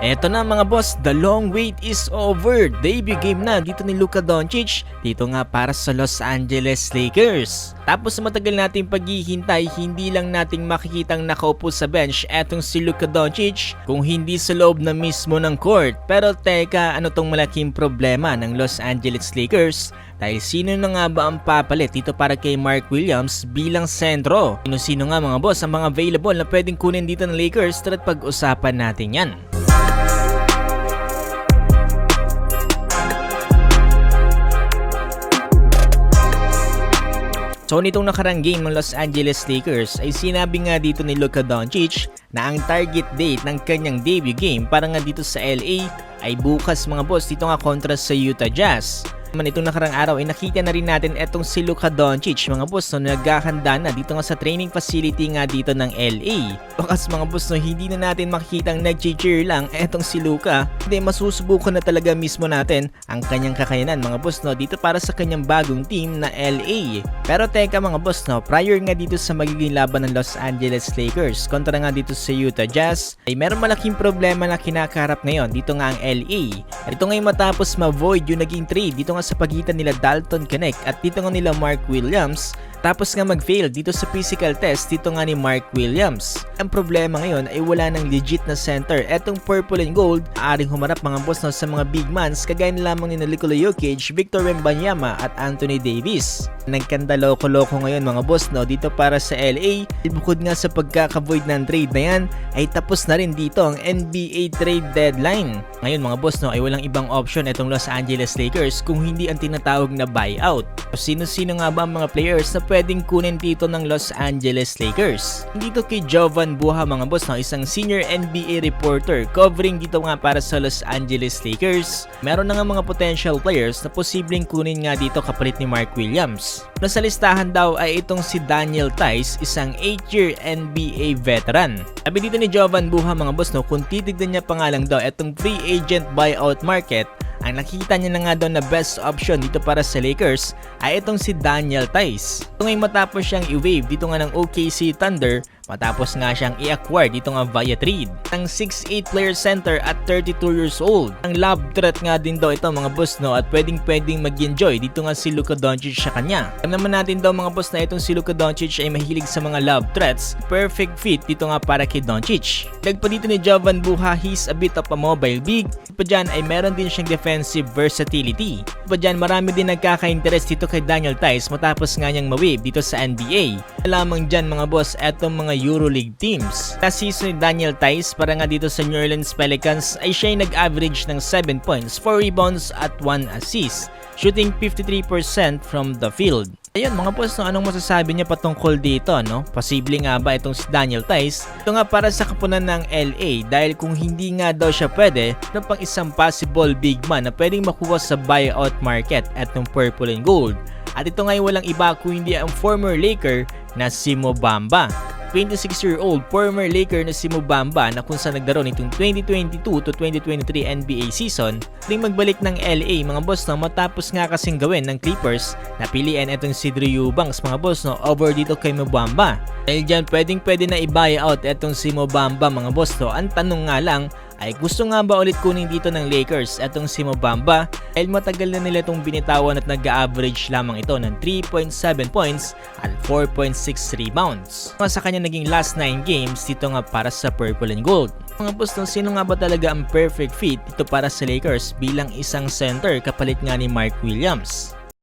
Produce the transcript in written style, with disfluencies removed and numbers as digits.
Eto na mga boss, the long wait is over. Debut game na dito ni Luka Doncic, dito nga para sa Los Angeles Lakers. Tapos sa matagal nating paghihintay, hindi lang nating makikitang nakaupo sa bench etong si Luka Doncic, kung hindi sa loob na mismo ng court. Pero teka, ano tong malaking problema ng Los Angeles Lakers? Dahil sino na nga ba ang papalit dito para kay Mark Williams bilang sentro? Sino nga mga boss ang mga available na pwedeng kunin dito ng Lakers? Tara't pag-usapan natin yan. So nitong nakarang game ng Los Angeles Lakers ay sinabi nga dito ni Luka Doncic na ang target date ng kanyang debut game para nga dito sa LA ay bukas mga boss dito nga kontra sa Utah Jazz. Itong nakarang araw ay nakita na rin natin etong si Luka Doncic mga boss no, naghahanda na dito nga sa training facility nga dito ng LA. Bakas mga boss no, hindi na natin makikitang nag-cheer lang etong si Luka, hindi masusubukan na talaga mismo natin ang kanyang kakayanan mga boss no, dito para sa kanyang bagong team na LA. Pero teka mga boss no, prior nga dito sa magiging laban ng Los Angeles Lakers kontra nga dito sa Utah Jazz ay meron malaking problema na kinakaharap ngayon dito nga ang LA. At ito ngayon matapos ma-void yung naging trade dito nga sa pagitan nila Dalton Connect at dito nga nila Mark Williams, tapos nga mag-fail dito sa physical test dito nga ni Mark Williams. Ang problema ngayon ay wala ng legit na center. Etong purple and gold aaring humarap mga boss no, sa mga big mans kagaya na lamang ni Nikola Jokic, Victor Wembanyama at Anthony Davis. Nagkanda loko-loko ngayon mga boss no, dito para sa LA. Bukod nga sa pagkaka-void ng trade na yan ay tapos na rin dito ang NBA trade deadline. Ngayon mga boss no, ay walang ibang option etong Los Angeles Lakers kung hindi ang tinatawag na buyout. Sino-sino nga ba ang mga players na pwedeng kunin dito ng Los Angeles Lakers? Dito kay Jovan Buha mga boss no, isang senior NBA reporter covering dito nga para sa Los Angeles Lakers. Meron na nga mga potential players na posibleng kunin nga dito kapalit ni Mark Williams. Nasa listahan daw ay itong si Daniel Theis, isang 8-year NBA veteran. Sabi dito ni Jovan Buha mga boss no, kung titignan niya pa nga lang daw itong free agent buyout market, ang nakita niya na nga daw na best option dito para sa Lakers ay itong si Daniel Theis. Ito ngayon matapos siyang i-wave dito nga ng OKC Thunder, matapos nga siyang i-acquire dito nga via trade. Ang 6'8 player center at 32 years old. Ang lob threat nga din daw ito mga boss no, at pwedeng mag-enjoy dito nga si Luka Doncic sa kanya. Alam naman natin daw mga boss na itong si Luka Doncic ay mahilig sa mga lob threats. Perfect fit dito nga para kay Doncic. Dagpa dito ni Jovan Buha, he's a bit of a mobile big. Pa dyan ay meron din siyang defensive versatility. Pa dyan marami din nagkaka-interest dito kay Daniel Theis matapos nga niyang ma-wave dito sa NBA. Lamang dyan mga boss etong mga EuroLeague teams. Last season ni Daniel Theis para nga dito sa New Orleans Pelicans ay siya ay nag-average ng 7 points, 4 rebounds at 1 assist, shooting 53% from the field. Ayun mga boss, no, anong masasabi niya patungkol dito, no? Posible nga ba itong si Daniel Theis? Ito nga para sa kapunan ng LA dahil kung hindi nga daw siya pwede, ano pang isang possible big man na pwedeng makuha sa buyout market at ng purple and gold. At ito nga walang iba kung hindi ang former Laker na si Mo Bamba. 26-year-old former Laker na si Mo Bamba na kung saan naglaro nitong 2022 to 2023 NBA season, ding magbalik ng LA mga boss no, matapos nga kasing gawin ng Clippers na piliin itong si Drew Eubanks mga boss no, over dito kay Mo Bamba. Dahil dyan pwede na i-buyout itong si Mo Bamba mga boss no. Ang tanong nga lang ay gusto nga ba ulit kunin dito ng Lakers etong si Mo Bamba dahil matagal na nila itong binitawan at nag-average lamang ito ng 3.7 points at 4.6 rebounds. Sa kanya naging last 9 games dito nga para sa purple and gold. Mga boss, sino nga ba talaga ang perfect fit dito para sa Lakers bilang isang center kapalit nga ni Mark Williams?